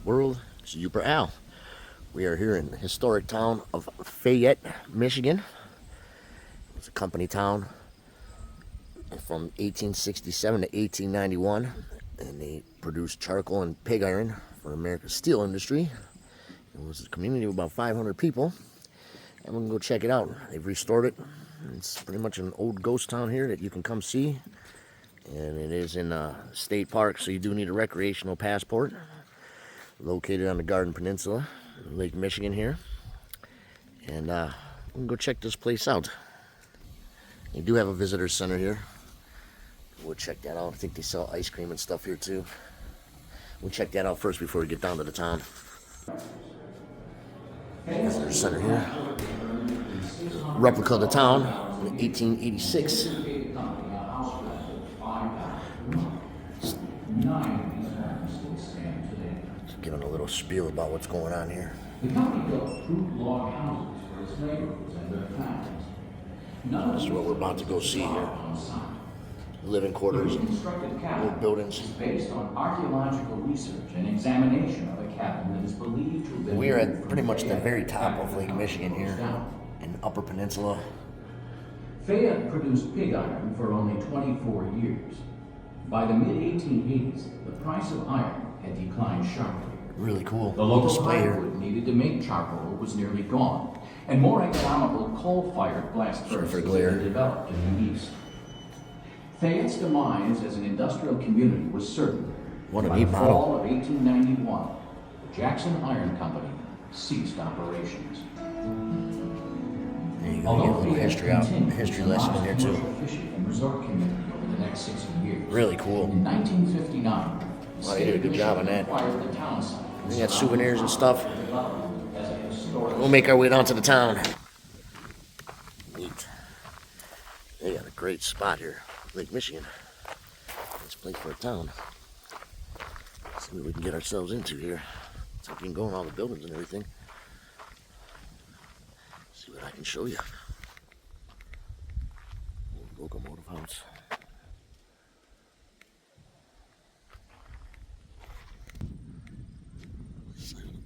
world? It's Super Al. We are here in the historic town of Fayette, Michigan. It's a company town from 1867 to 1891, and they produced charcoal and pig iron for America's steel industry. It was a community of about 500 people, and we can go check it out. They've restored it. It's pretty much an old ghost town here that you can come see, and it is in a state park, so you do need a recreational passport. Located on the Garden Peninsula, Lake Michigan here, and we can go check this place out. They do have a visitor center here. We'll check that out. I think they sell ice cream and stuff here too. We'll check that out first before we get down to the town. Visitor center here. Replica of the town in 1886. Just giving a little spiel about what's going on here. The company built crude log houses for its laborers and their families. This is what we're about to go see here. Living quarters, old buildings. Based on archaeological research and examination of a cabin that is believed to have been. We are at pretty much the very top of Lake Michigan here, in the Upper Peninsula. Fayette produced pig iron for only 24 years. By the mid-1880s, the price of iron had declined sharply. Really cool. The local display here. hardwood needed to make charcoal was nearly gone, and more economical coal-fired blast furnaces had been developed in the east. Fayette's demise as an industrial community was certain. What a By neat the model. fall of 1891, the Jackson Iron Company ceased operations. There you go, you get a little history out, history lesson in here too. Fishing and resort community over the next 60 years. Really cool. In 1959, Wow, they did a good job on that. acquired the town site. They got souvenirs and stuff. As a historic. We'll make our way down to the town. Neat. They got a great spot here, Lake Michigan. Nice place for a town. Let's see what we can get ourselves into here. So we can go in all the buildings and everything. See what I can show you. Old locomotive house.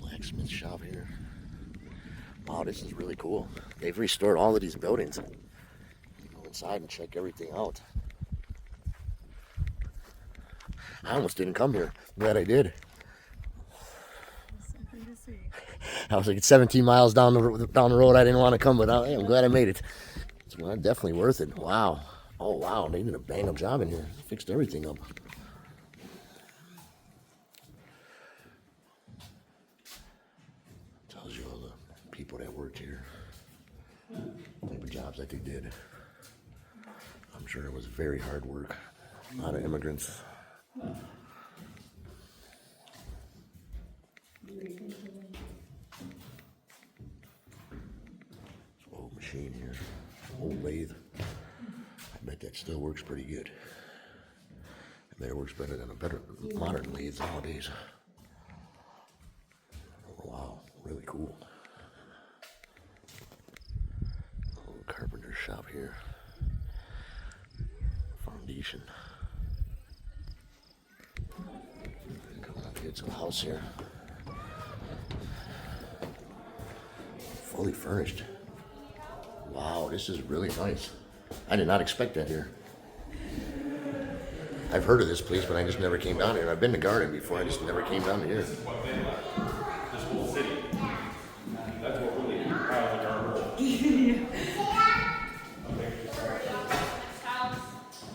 Blacksmith shop here. Wow, this is really cool. They've restored all of these buildings. Go inside and check everything out. I almost didn't come here. I'm glad I did. Something to see. I was like, it's 17 miles down the road. I didn't want to come, but I'm glad I made it. It's definitely worth it. Wow. Oh wow, they did a bang up job in here. Fixed everything up. Tells you all the people that worked here, type of jobs that they did. I'm sure it was very hard work. A lot of immigrants. Old machine here, old lathe. I bet that still works pretty good. I bet it works better than a better modern lathe nowadays. Oh, wow, really cool. Old carpenter shop here. Foundation. Coming up here to the house here. Fully furnished. Wow, this is really nice. I did not expect that here. I've heard of this place, but I just never came down here. I've been to Garden before, I just never came down here. This whole city. That's what really piles of garbage.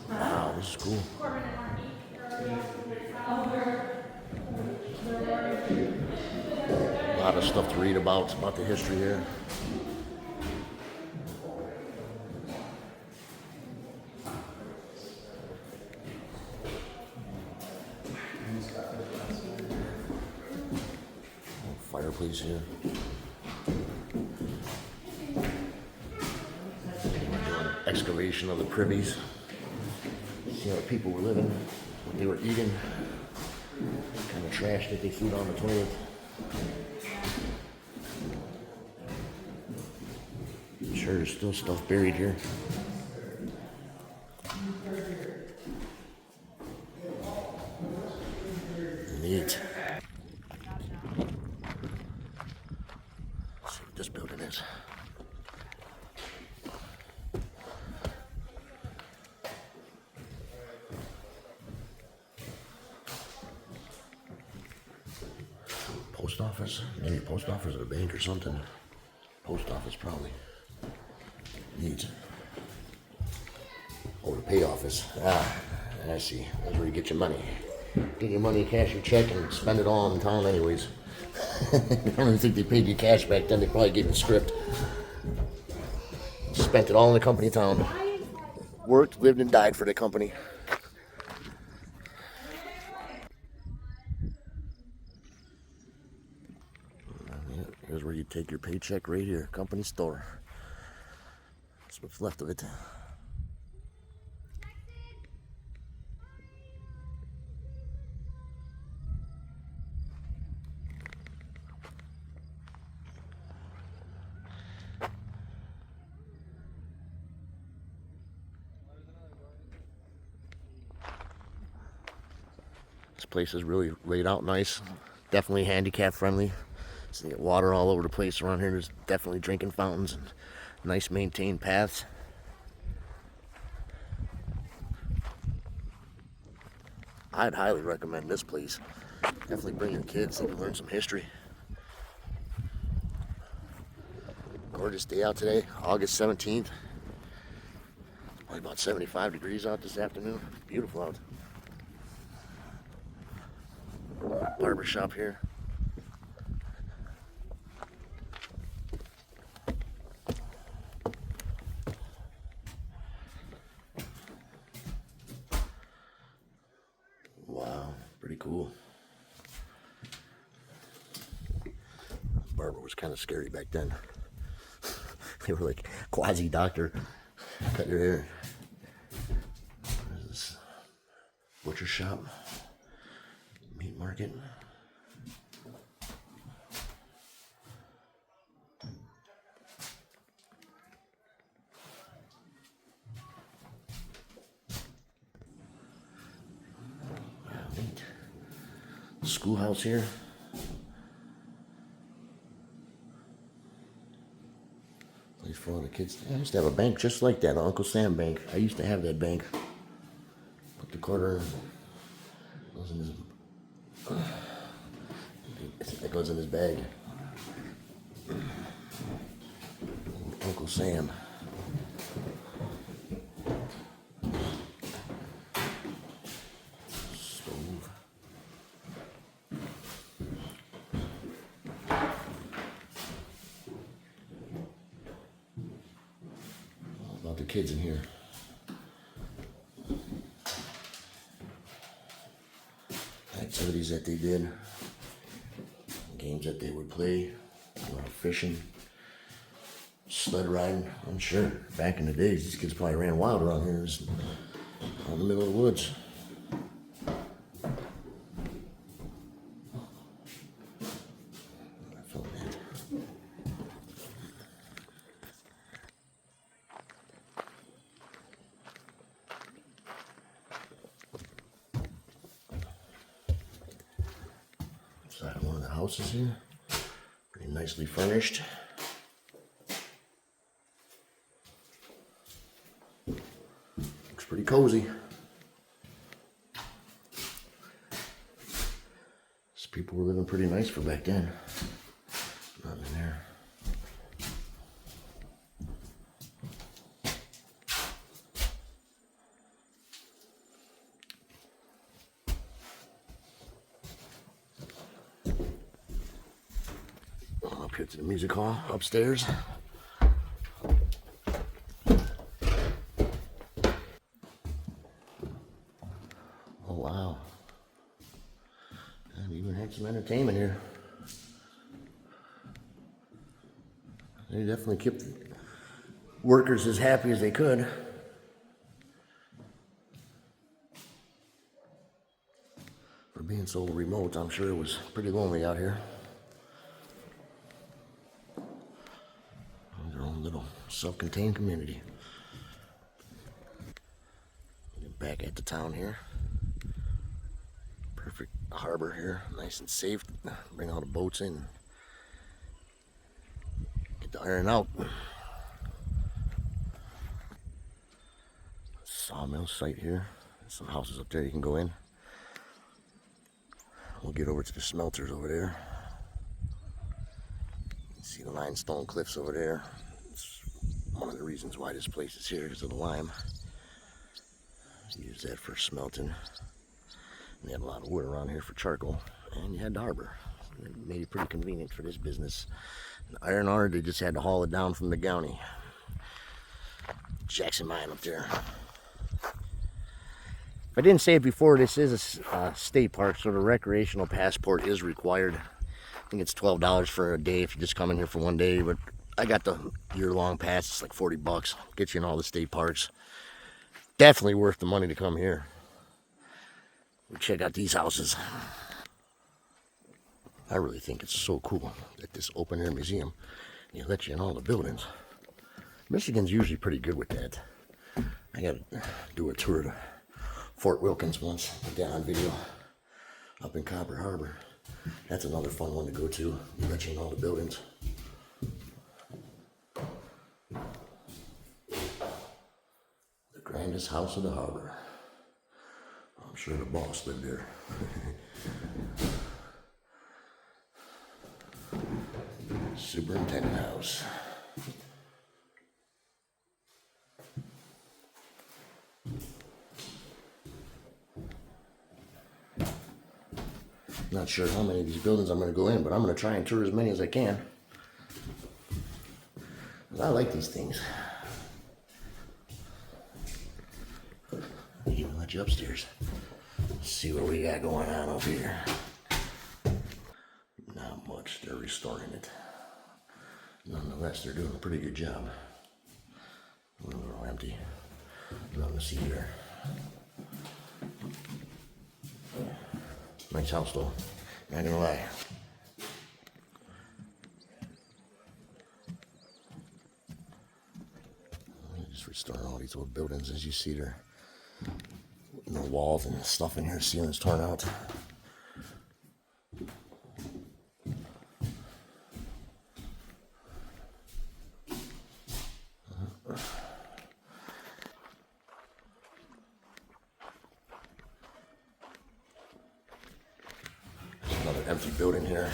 Wow, this is cool. A lot of stuff to read about the history here. Fireplace here. Excavation of the privies. See how the people were living, what they were eating, what kind of trash that they threw down the toilet. I'm sure there's still stuff buried here. Neat. Post office? Maybe post office or a bank or something. Post office probably. Neat. Oh, the pay office. Ah, I see. That's where you get your money. Get your money, cash your check, and spend it all in town anyways. I don't even think they paid you cash back then. They probably gave you a script. Spent it all in the company town. Worked, lived, and died for the company. Here's where you take your paycheck right here. Company store. That's what's left of it. This place is really laid out nice. Definitely handicap friendly. So you get water all over the place around here. There's definitely drinking fountains and nice maintained paths. I'd highly recommend this place. Definitely bring your kids. They can learn some history. Gorgeous day out today, August 17th. Probably about 75 degrees out this afternoon. Beautiful out. Barber shop here. Wow, pretty cool. Barber was kind of scary back then. They were like quasi-doctor. Cut your hair. There's this butcher shop. Meat market. Wow, neat. Schoolhouse here. Place for all the kids. I used to have a bank just like that, Uncle Sam Bank. I used to have that bank. Put the quarter in. Goes in his, it goes in his bag. Uncle Sam. Stove. All about the kids in here. Activities that they did, games that they would play, a lot of fishing, sled riding. I'm sure back in the days, these kids probably ran wild around here, just out in the middle of the woods. I felt that. Inside one of the houses here, pretty nicely furnished. Looks pretty cozy. These people were living pretty nice for back then. Nothing in there. Up here to the music hall upstairs. Oh wow. And even had some entertainment here. They definitely kept workers as happy as they could. For being so remote, I'm sure it was pretty lonely out here. Their own little self-contained community. Back at the town here. Perfect harbor here, nice and safe. Bring all the boats in. Get the iron out. Sawmill site here. There's some houses up there you can go in. We'll get over to the smelters over there. See the limestone cliffs over there. It's one of the reasons why this place is here, because of the lime. Use that for smelting. And they had a lot of wood around here for charcoal. And you had the harbor. It made it pretty convenient for this business. And iron ore, they just had to haul it down from the county. Jackson Mine up there. If I didn't say it before, this is a state park, so the recreational passport is required. I think it's $12 for a day if you just come in here for one day, but I got the year-long pass. It's like 40 bucks. Gets you in all the state parks. Definitely worth the money to come here. Check out these houses. I really think it's so cool that this open-air museum, they let you in all the buildings. Michigan's usually pretty good with that. I got to do a tour to Fort Wilkins once, put that on video, up in Copper Harbor. That's another fun one to go to. They let you in all the buildings. The grandest house of the harbor. I'm sure the boss lived there. Superintendent house. Not sure how many of these buildings I'm going to go in, but I'm going to try and tour as many as I can. I like these things. They even let you upstairs. Let's see what we got going on over here. Not much. They're restoring it. Nonetheless, they're doing a pretty good job. A little empty. Nothing to see here. Nice house though, not gonna lie. Just restoring all these old buildings. As you see, there no walls and stuff in here. Ceiling's torn out. Another empty building here.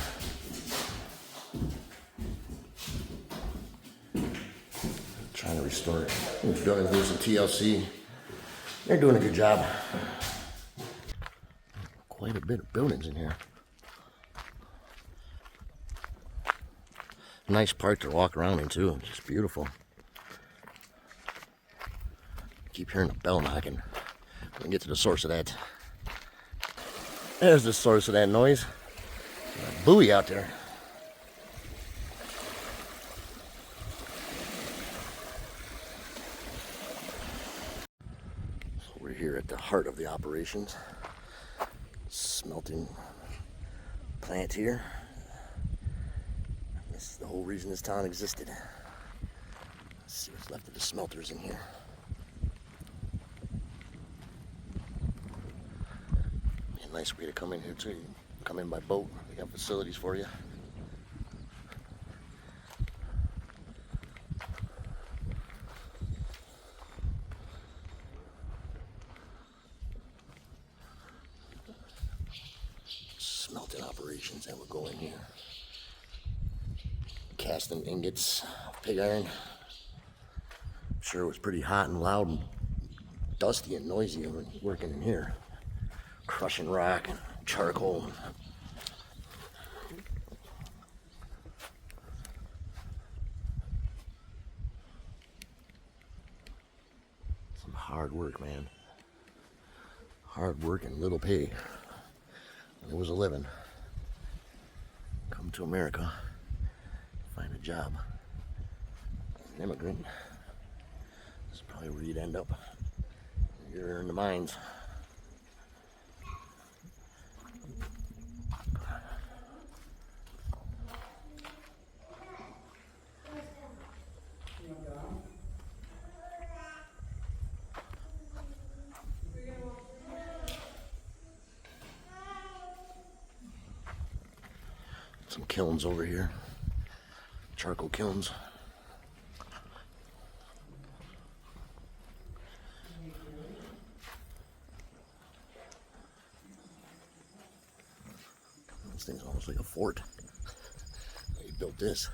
Trying to restore it. These buildings need some TLC. They're doing a good job. Quite a bit of buildings in here. Nice park to walk around in too. Just beautiful. Keep hearing the bell knocking. We're gonna get to the source of that. There's the source of that noise. A buoy out there. So we're here at the heart of the operations. Smelting plant here. This is the whole reason this town existed. Let's see what's left of the smelters in here. A nice way to come in here too. You come in by boat. They got facilities for you. Smelting operations that will go in here. Casting ingots, pig iron. I'm sure it was pretty hot and loud and dusty and noisy working in here. Crushing rock and charcoal. Some hard work, man. Hard work and little pay. It was a living. Come to America, find a job. As an immigrant, this is probably where you'd end up. You're in the mines. Some kilns over here, charcoal kilns. This thing's almost like a fort. They built this.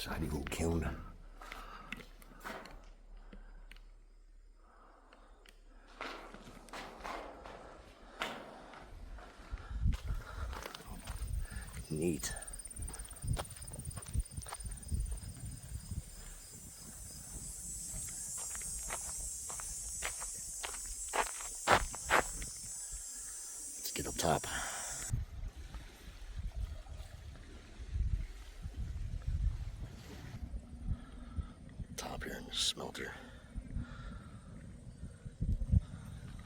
Inside the old kiln. Neat. Let's get up top. Top here in the smelter.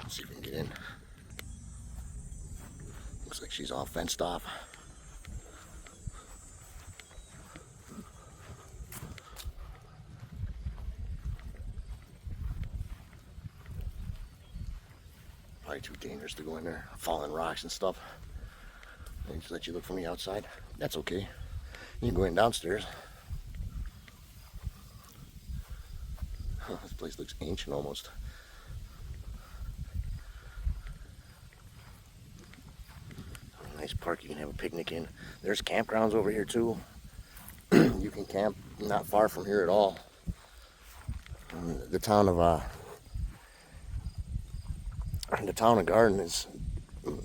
Let's see if we can get in. Looks like she's all fenced off. Probably too dangerous to go in there. Falling rocks and stuff. They just let you look from the outside. That's okay. You can go in downstairs. This place looks ancient almost. Nice park you can have a picnic in. There's campgrounds over here too. You can camp not far from here at all. The town of Garden is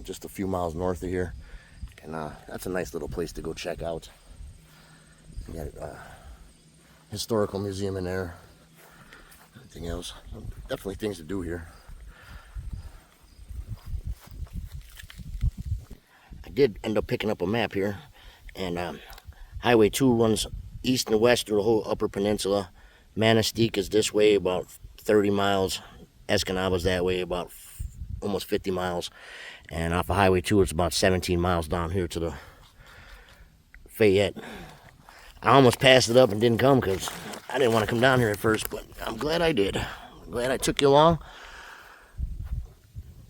just a few miles north of here, and that's a nice little place to go check out. You got a historical museum in there. Anything else? Definitely things to do here. I did end up picking up a map here, and Highway 2 runs east and west through the whole Upper Peninsula. Manistee is this way about 30 miles. Escanaba's that way about almost 50 miles. And off of Highway 2, it's about 17 miles down here to the Fayette. I almost passed it up and didn't come because I didn't want to come down here at first, but I'm glad I did. I'm glad I took you along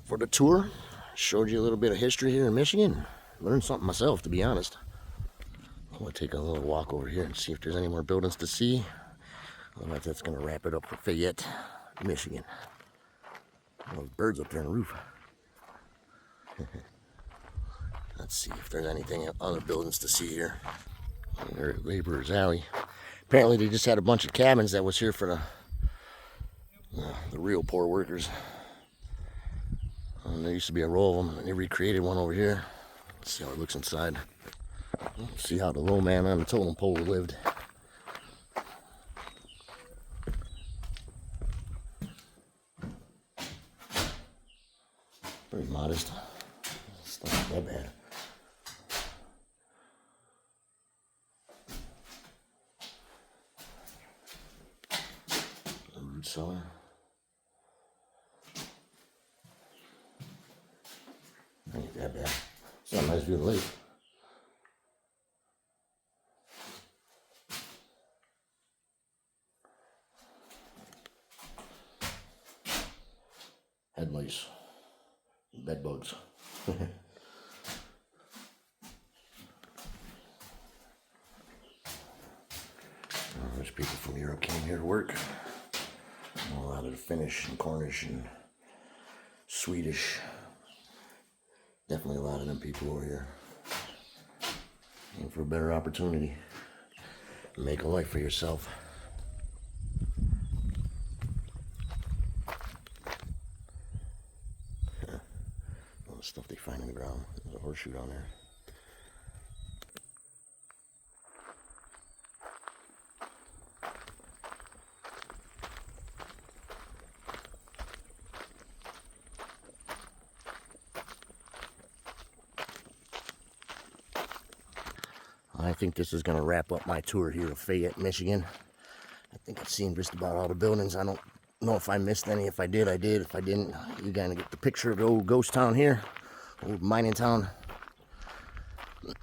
for the tour. Showed you a little bit of history here in Michigan. Learned something myself, to be honest. I'm going to take a little walk over here and see if there's any more buildings to see. Otherwise, that's going to wrap it up for Fayette, Michigan. Those birds up there on the roof. Let's see if there's anything other buildings to see here. They're at Laborer's Alley. Apparently they just had a bunch of cabins that was here for the real poor workers. There used to be a row of them, and they recreated one over here. Let's see how it looks inside. Let's see how the low man on the totem pole lived. Very modest. It's not that bad. The root cellar. Ain't that bad. It's not a nice view of the lake. Head lice. Bed bugs. There's people from Europe came here to work. A lot of the Finnish and Cornish and Swedish. Definitely a lot of them people over here. Looking for a better opportunity. Make a life for yourself. All the stuff they find in the ground. There's a horseshoe down there. I think this is going to wrap up my tour here of Fayette, Michigan. I think I've seen just about all the buildings. I don't know if I missed any. If I did, I did. If I didn't, you kind of get the picture of the old ghost town here. Old mining town.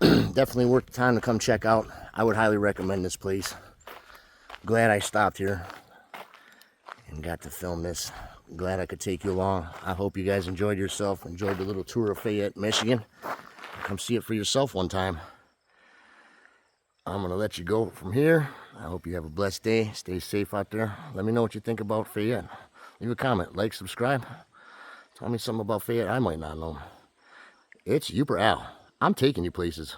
Definitely worth the time to come check out. I would highly recommend this place. Glad I stopped here and got to film this. Glad I could take you along. I hope you guys enjoyed yourself. Enjoyed the little tour of Fayette, Michigan. Come see it for yourself one time. I'm going to let you go from here. I hope you have a blessed day. Stay safe out there. Let me know what you think about Fayette. Leave a comment, like, subscribe. Tell me something about Fayette I might not know. It's Uper Al. I'm taking you places.